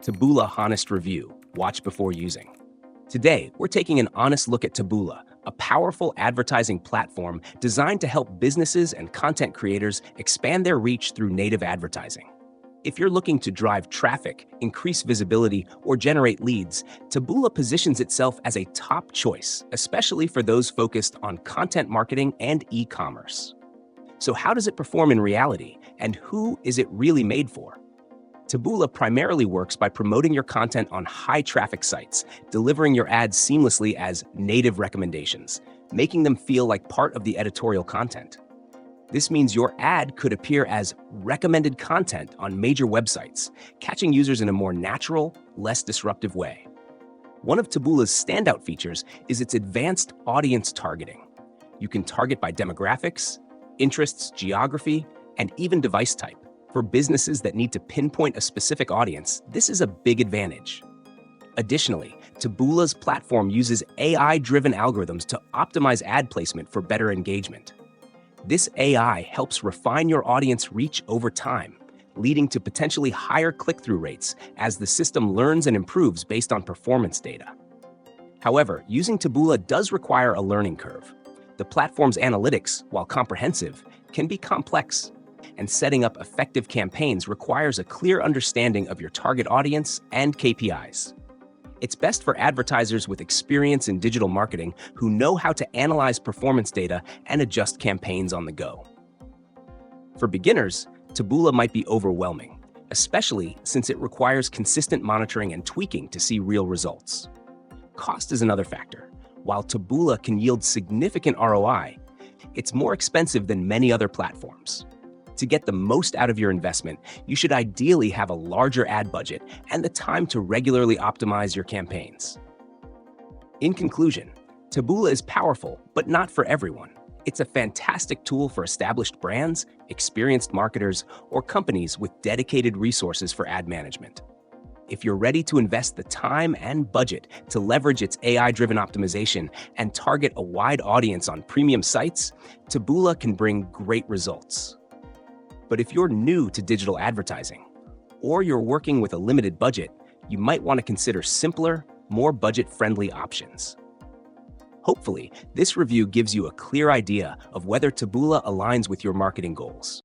Taboola Honest Review. Watch before using. Today, we're taking an honest look at Taboola, a powerful advertising platform designed to help businesses and content creators expand their reach through native advertising. If you're looking to drive traffic, increase visibility, or generate leads, Taboola positions itself as a top choice, especially for those focused on content marketing and e-commerce. So how does it perform in reality, and who is it really made for? Taboola primarily works by promoting your content on high-traffic sites, delivering your ads seamlessly as native recommendations, making them feel like part of the editorial content. This means your ad could appear as recommended content on major websites, catching users in a more natural, less disruptive way. One of Taboola's standout features is its advanced audience targeting. You can target by demographics, interests, geography, and even device type. For businesses that need to pinpoint a specific audience, this is a big advantage. Additionally, Taboola's platform uses AI-driven algorithms to optimize ad placement for better engagement. This AI helps refine your audience reach over time, leading to potentially higher click-through rates as the system learns and improves based on performance data. However, using Taboola does require a learning curve. The platform's analytics, while comprehensive, can be complex, and setting up effective campaigns requires a clear understanding of your target audience and KPIs. It's best for advertisers with experience in digital marketing who know how to analyze performance data and adjust campaigns on the go. For beginners, Taboola might be overwhelming, especially since it requires consistent monitoring and tweaking to see real results. Cost is another factor. While Taboola can yield significant ROI, it's more expensive than many other platforms. To get the most out of your investment, you should ideally have a larger ad budget and the time to regularly optimize your campaigns. In conclusion, Taboola is powerful, but not for everyone. It's a fantastic tool for established brands, experienced marketers, or companies with dedicated resources for ad management. If you're ready to invest the time and budget to leverage its AI-driven optimization and target a wide audience on premium sites, Taboola can bring great results. But if you're new to digital advertising, or you're working with a limited budget, you might want to consider simpler, more budget-friendly options. Hopefully, this review gives you a clear idea of whether Taboola aligns with your marketing goals.